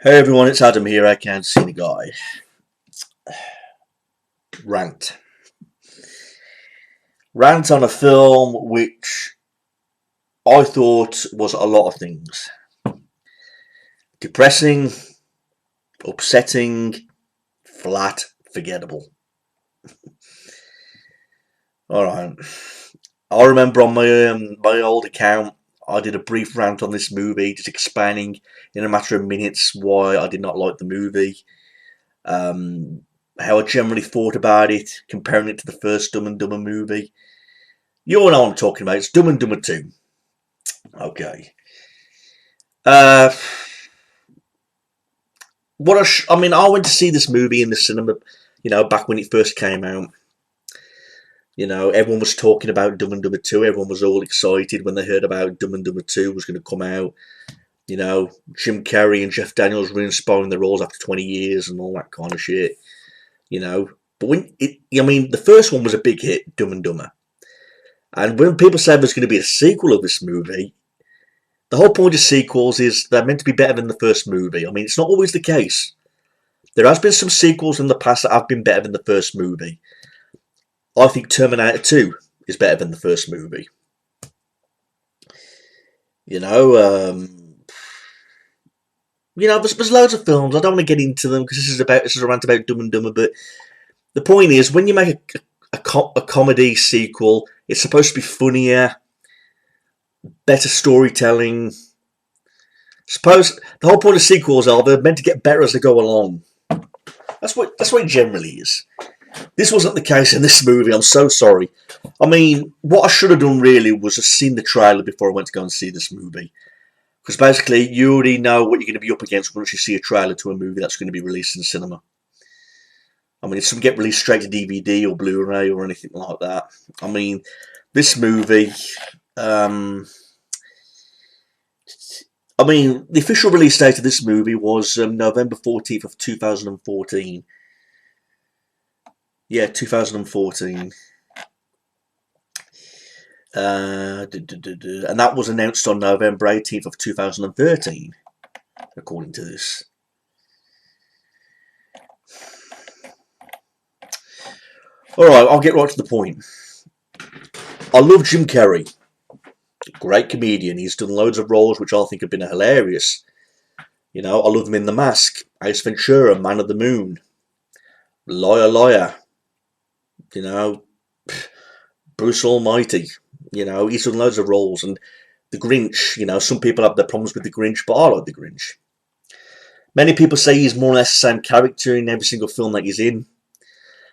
Hey everyone, it's Adam here. I can't see the guy. Rant. Rant on a film which I thought was a lot of things. Depressing, upsetting, flat, forgettable. Alright. I remember on my old account, I did a brief rant on this movie, just explaining in a matter of minutes why I did not like the movie. How I generally thought about it, comparing it to the first Dumb and Dumber movie. You all know what I'm talking about. It's Dumb and Dumber 2. Okay. Uh, I went to see this movie in the cinema, back when it first came out. Everyone was talking about Dumb and Dumber 2. Everyone was all excited when they heard about Dumb and Dumber 2 was going to come out. Jim Carrey and Jeff Daniels re-inspiring their roles after 20 years and all that kind of shit. But the first one was a big hit, Dumb and Dumber. And when people say there's going to be a sequel of this movie, the whole point of sequels is they're meant to be better than the first movie. I mean, it's not always the case. There has been some sequels in the past that have been better than the first movie. I think Terminator 2 is better than the first movie. There's loads of films. I don't want to get into them because this is a rant about Dumb and Dumber. But the point is, when you make a comedy sequel, it's supposed to be funnier, better storytelling. Suppose the whole point of sequels are they're meant to get better as they go along. That's what it generally is. This wasn't the case in this movie. I'm so sorry. I mean, what I should have done really was just seen the trailer before I went to go and see this movie. Because basically, you already know what you're going to be up against once you see a trailer to a movie that's going to be released in cinema. I mean, it doesn't get released straight to DVD or Blu-ray or anything like that. I mean, this movie... the official release date of this movie was November 14th of 2014. Yeah, 2014. And that was announced on November 18th of 2013, according to this. Alright, I'll get right to the point. I love Jim Carrey. Great comedian. He's done loads of roles which I think have been hilarious. I love him in The Mask, Ace Ventura, Man of the Moon, Liar. Bruce Almighty. He's done loads of roles. And The Grinch, some people have their problems with The Grinch, but I like The Grinch. Many people say he's more or less the same character in every single film that he's in.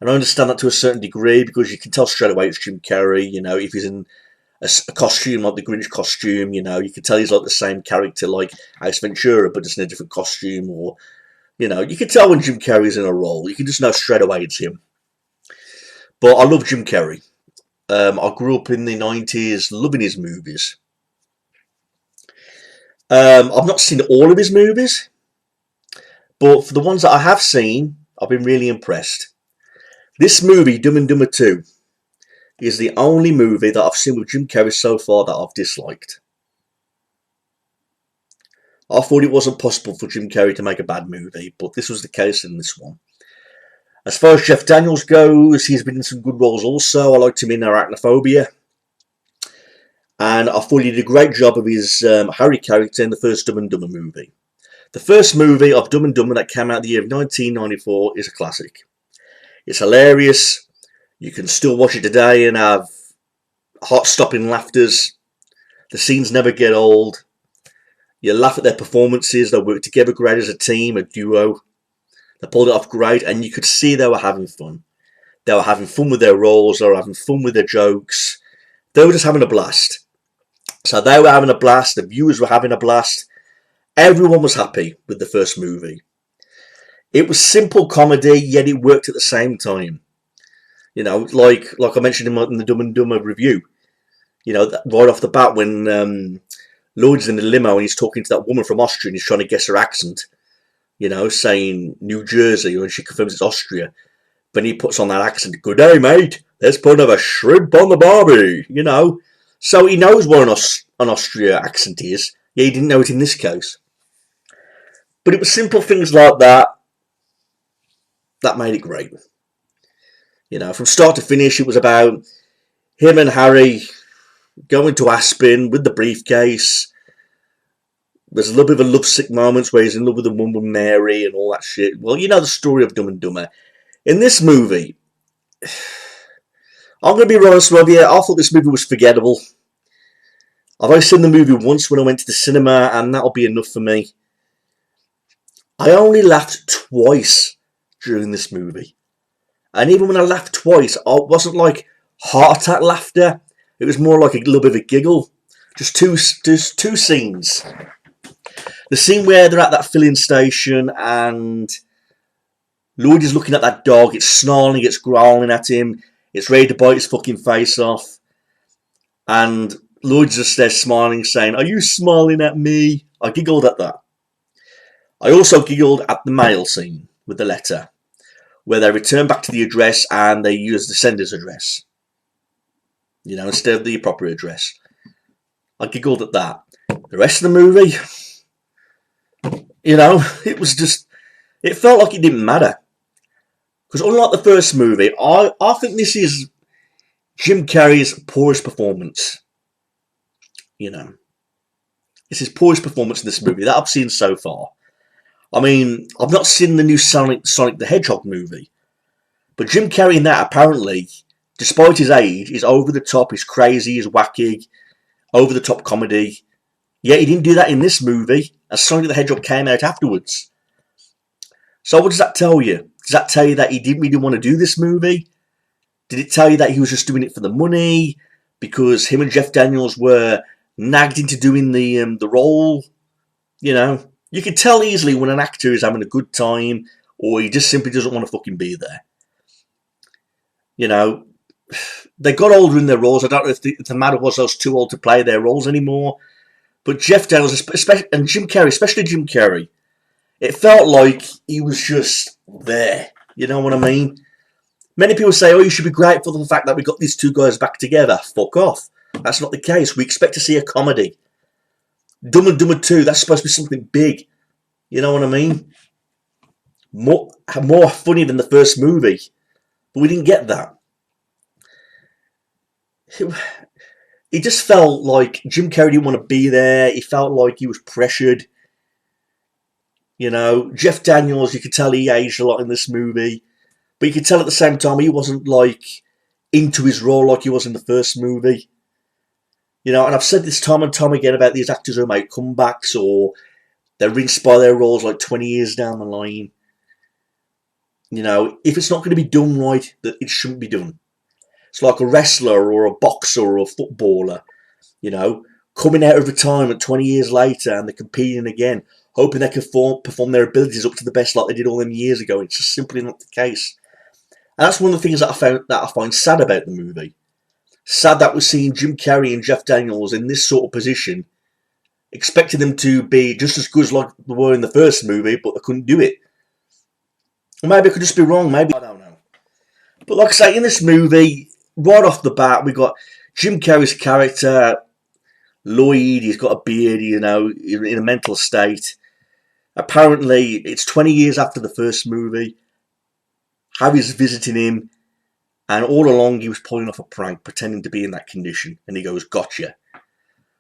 And I understand that to a certain degree because you can tell straight away it's Jim Carrey. If he's in a costume like the Grinch costume, you can tell he's like the same character like Ace Ventura, but just in a different costume. Or, you can tell when Jim Carrey's in a role. You can just know straight away it's him. But I love Jim Carrey. I grew up in the 90s loving his movies. I've not seen all of his movies, but for the ones that I have seen, I've been really impressed. This movie, Dumb and Dumber 2, is the only movie that I've seen with Jim Carrey so far that I've disliked. I thought it wasn't possible for Jim Carrey to make a bad movie, but this was the case in this one. As far as Jeff Daniels goes, he's been in some good roles also. I liked him in Arachnophobia. And I thought he did a great job of his Harry character in the first Dumb and Dumber movie. The first movie of Dumb and Dumber that came out the year of 1994 is a classic. It's hilarious. You can still watch it today and have heart-stopping laughters. The scenes never get old. You laugh at their performances. They work together great as a team, a duo. They pulled it off great, and you could see they were having fun. They were having fun with their roles. They were having fun with their jokes. They were just having a blast. So they were having a blast. The viewers were having a blast. Everyone was happy with the first movie. It was simple comedy, yet it worked at the same time. Like I mentioned in the Dumb and Dumber review. Right off the bat when Lloyd's in the limo and he's talking to that woman from Austria and he's trying to guess her accent. Saying New Jersey when she confirms it's Austria. Then he puts on that accent. Good day, mate. Let's put another shrimp on the barbie. So he knows what an Austria accent is. Yeah, he didn't know it in this case. But it was simple things like that that made it great. You know, from start to finish, it was about him and Harry going to Aspen with the briefcase. There's a little bit of a lovesick moments where he's in love with the woman Mary and all that shit. Well, you know the story of Dumb and Dumber. In this movie, I'm going to be honest with you, I thought this movie was forgettable. I've only seen the movie once when I went to the cinema, and that'll be enough for me. I only laughed twice during this movie. And even when I laughed twice, it wasn't like heart attack laughter. It was more like a little bit of a giggle. Just two scenes. The scene where they're at that filling station and Lloyd is looking at that dog. It's snarling, it's growling at him. It's ready to bite his fucking face off. And Lloyd's just there smiling, saying, "Are you smiling at me?" I giggled at that. I also giggled at the mail scene with the letter, where they return back to the address and they use the sender's address, you know, instead of the appropriate address. I giggled at that. The rest of the movie, you know, it was just, it felt like it didn't matter. Because unlike the first movie, I think this is Jim Carrey's poorest performance. You know, it's his poorest performance in this movie that I've seen so far. I mean, I've not seen the new Sonic the Hedgehog movie, but Jim Carrey in that, apparently, despite his age, is over the top, is crazy, is wacky, over the top comedy. Yet he didn't do that in this movie, as Sonic the Hedgehog came out afterwards. So what does that tell you? Does that tell you that he didn't really want to do this movie? Did it tell you that he was just doing it for the money? Because him and Jeff Daniels were nagged into doing the role? You know, you can tell easily when an actor is having a good time or he just simply doesn't want to fucking be there. You know, they got older in their roles. I don't know if the matter was I was too old to play their roles anymore. But Jeff Daniels, and Jim Carrey, especially Jim Carrey, it felt like he was just there. You know what I mean? Many people say, "Oh, you should be grateful for the fact that we got these two guys back together." Fuck off. That's not the case. We expect to see a comedy. Dumb and Dumber 2, that's supposed to be something big. You know what I mean? More funny than the first movie. But we didn't get that. It just felt like Jim Carrey didn't want to be there. He felt like he was pressured. You know, Jeff Daniels, you could tell he aged a lot in this movie. But you could tell at the same time he wasn't like into his role like he was in the first movie. You know, and I've said this time and time again about these actors who make comebacks or they're rinsed by their roles like 20 years down the line. You know, if it's not going to be done right, that it shouldn't be done. It's like a wrestler or a boxer or a footballer, you know, coming out of retirement 20 years later and they're competing again, hoping they can perform their abilities up to the best like they did all them years ago. It's just simply not the case. And that's one of the things that I find sad about the movie. Sad that we're seeing Jim Carrey and Jeff Daniels in this sort of position, expecting them to be just as good as like they were in the first movie, but they couldn't do it. Or maybe I could just be wrong, maybe, I don't know. But like I say, in this movie, right off the bat, we got Jim Carrey's character, Lloyd. He's got a beard, you know, in a mental state. Apparently, it's 20 years after the first movie. Harry's visiting him, and all along he was pulling off a prank, pretending to be in that condition. And he goes, "Gotcha."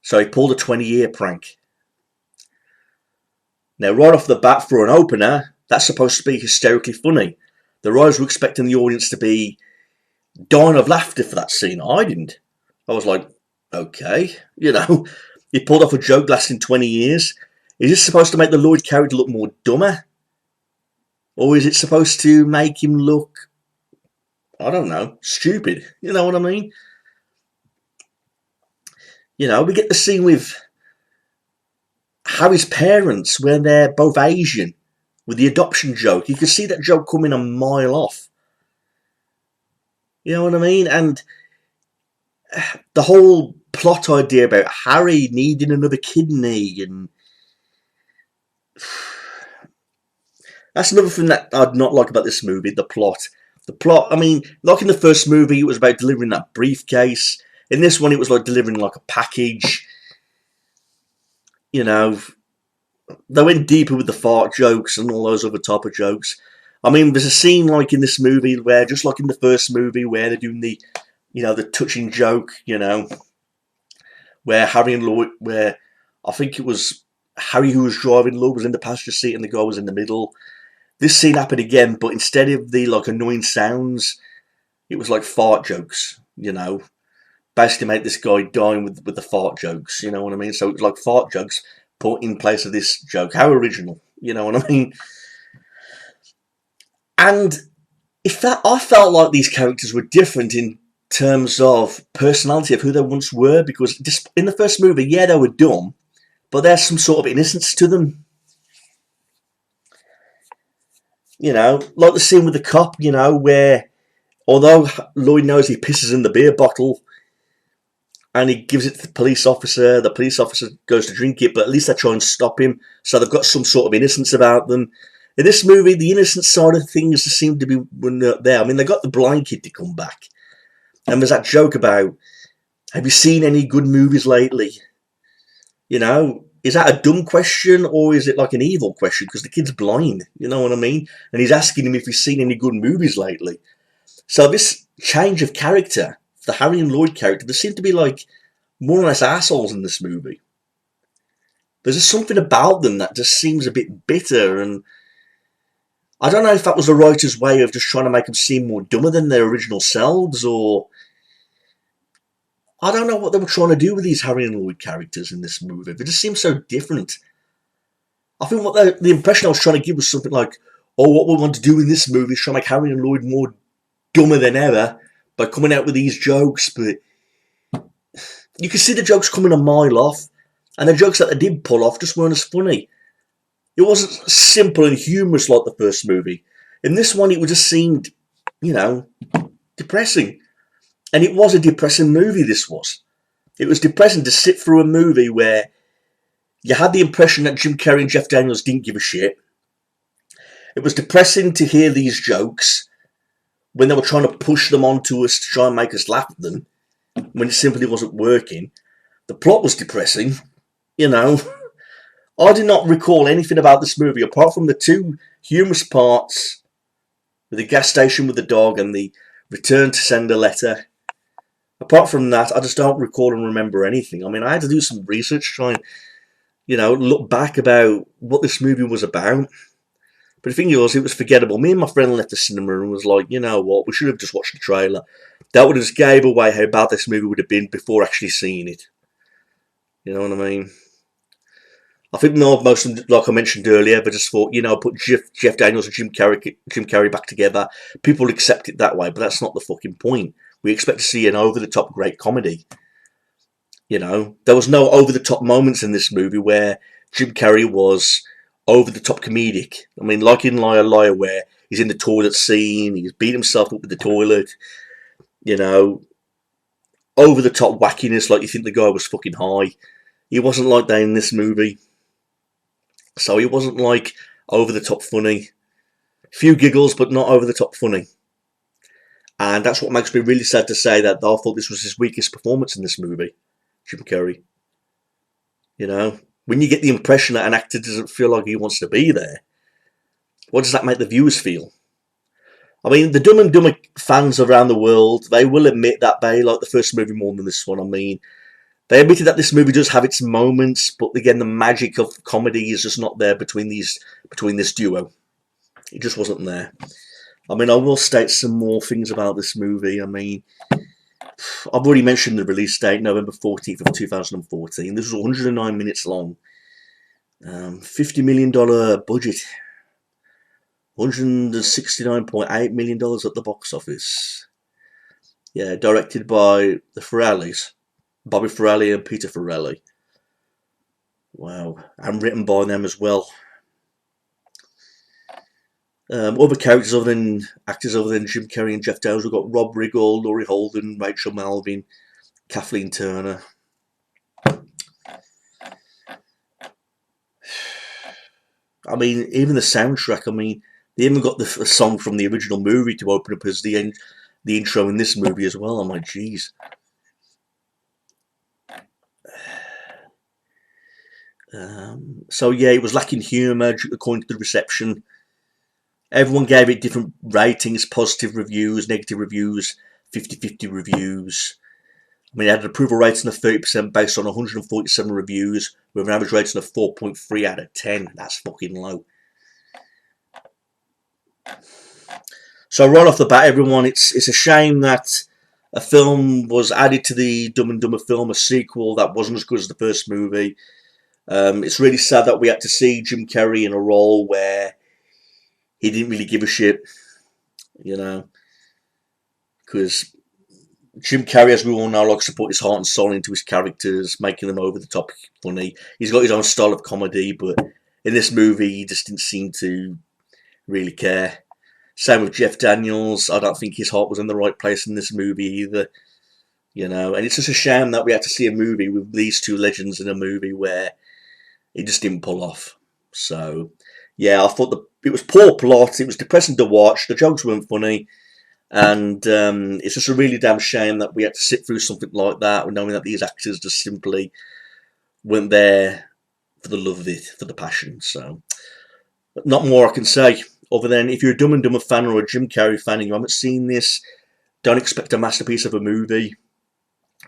So he pulled a 20-year prank. Now, right off the bat, for an opener, that's supposed to be hysterically funny. The writers were expecting the audience to be dying of laughter for that scene. I didn't. I was like, okay, you know, he pulled off a joke lasting 20 years. Is this supposed to make the Lloyd character look more dumber? Or is it supposed to make him look, I don't know, stupid? You know what I mean? You know, we get the scene with Harry's parents where they're both Asian with the adoption joke. You can see that joke coming a mile off. You know what I mean? And the whole plot idea about Harry needing another kidney, and that's another thing that I'd not like about this movie, the plot. The plot, I mean, like in the first movie, it was about delivering that briefcase. In this one, it was like delivering like a package. You know, they went deeper with the fart jokes and all those other type of jokes. I mean, there's a scene like in this movie where, just like in the first movie, where they're doing the, the touching joke, where Harry and Lloyd, where I think it was Harry who was driving, Lloyd was in the passenger seat, and the guy was in the middle. This scene happened again, but instead of the like annoying sounds, it was like fart jokes. Basically make this guy dying with the fart jokes. You know what I mean? So it was like fart jokes put in place of this joke. How original? You know what I mean? And I felt like these characters were different in terms of personality of who they once were, because just in the first movie, yeah, they were dumb, but there's some sort of innocence to them. Like the scene with the cop, where although Lloyd knows he pisses in the beer bottle and he gives it to the police officer goes to drink it, but at least they try and stop him, so they've got some sort of innocence about them. In this movie, the innocent side of things seem to be there. I mean, they got the blind kid to come back. And there's that joke about, have you seen any good movies lately? Is that a dumb question, or is it like an evil question? Because the kid's blind, you know what I mean? And he's asking him if he's seen any good movies lately. So this change of character, the Harry and Lloyd character, they seem to be like more or less assholes in this movie. There's just something about them that just seems a bit bitter, and I don't know if that was the writer's way of just trying to make them seem more dumber than their original selves, or I don't know what they were trying to do with these Harry and Lloyd characters in this movie. They just seem so different. I think the impression I was trying to give was something like, oh, what we want to do in this movie is try to make Harry and Lloyd more dumber than ever by coming out with these jokes, but you can see the jokes coming a mile off, and the jokes that they did pull off just weren't as funny. It wasn't simple and humorous like the first movie. In this one, it just seemed, depressing. And it was a depressing movie, this was. It was depressing to sit through a movie where you had the impression that Jim Carrey and Jeff Daniels didn't give a shit. It was depressing to hear these jokes when they were trying to push them onto us to try and make us laugh at them, when it simply wasn't working. The plot was depressing, I did not recall anything about this movie apart from the two humorous parts with the gas station with the dog and the return to send a letter. Apart from that, I just don't recall and remember anything. I mean, I had to do some research, try and, look back about what this movie was about. But the thing was, it was forgettable. Me and my friend left the cinema and was like, you know what, we should have just watched the trailer. That would have just gave away how bad this movie would have been before actually seeing it. You know what I mean? I think most of them, like I mentioned earlier, they just thought, put Jeff Daniels and Jim Carrey back together. People accept it that way, but that's not the fucking point. We expect to see an over-the-top great comedy. There was no over-the-top moments in this movie where Jim Carrey was over-the-top comedic. I mean, like in Liar Liar, where he's in the toilet scene, he's beat himself up with the toilet. Over-the-top wackiness, like you think the guy was fucking high. He wasn't like that in this movie. So he wasn't like over-the-top funny. Few giggles, but not over-the-top funny. And that's what makes me really sad to say that I thought this was his weakest performance in this movie, Jim Carrey. When you get the impression that an actor doesn't feel like he wants to be there, what does that make the viewers feel? I mean, the Dumb and Dumber fans around the world, they will admit that they like the first movie more than this one. I mean, they admitted that this movie does have its moments, but again, the magic of comedy is just not there between this duo. It just wasn't there. I mean, I will state some more things about this movie. I mean, I've already mentioned the release date, November 14th of 2014. This was 109 minutes long. $50 million budget. $169.8 million at the box office. Yeah, directed by the Farrellies. Bobby Farrelly and Peter Farrelly. Wow. And written by them as well. Other actors other than Jim Carrey and Jeff Daniels, we've got Rob Riggle, Laurie Holden, Rachel Malvin, Kathleen Turner. I mean, even the soundtrack, I mean, they even got the song from the original movie to open up as the intro in this movie as well. I'm like, jeez. So yeah, it was lacking humour according to the reception. Everyone gave it different ratings, positive reviews, negative reviews, 50-50 reviews. I mean, it had an approval rating of 30% based on 147 reviews, with an average rating of 4.3 out of 10. That's fucking low. So right off the bat, everyone, it's a shame that a film was added to the Dumb and Dumber film, a sequel that wasn't as good as the first movie. It's really sad that we had to see Jim Carrey in a role where he didn't really give a shit, you know, because Jim Carrey, as we all know, likes to put his heart and soul into his characters, making them over the top funny. He's got his own style of comedy, but in this movie, he just didn't seem to really care. Same with Jeff Daniels. I don't think his heart was in the right place in this movie either, you know. And it's just a shame that we had to see a movie with these two legends in a movie where it just didn't pull off. So, yeah, I thought it was poor plot. It was depressing to watch. The jokes weren't funny. And it's just a really damn shame that we had to sit through something like that, knowing that these actors just simply weren't there for the love of it, for the passion. So, not more I can say, other than if you're a Dumb and Dumber fan or a Jim Carrey fan and you haven't seen this, don't expect a masterpiece of a movie,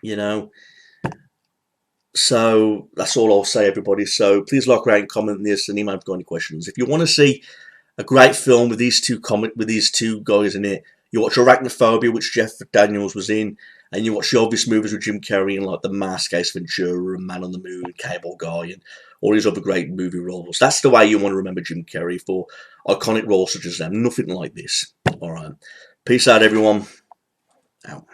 you know. So that's all I'll say, everybody. So please like, rate, and comment on this, and email if you've got any questions. If you want to see a great film with these two guys in it, you watch Arachnophobia, which Jeff Daniels was in, and you watch the obvious movies with Jim Carrey and like The Mask, Ace Ventura, and Man on the Moon, Cable Guy, and all these other great movie roles. That's the way you want to remember Jim Carrey, for iconic roles such as them. Nothing like this. All right. Peace out, everyone. Out.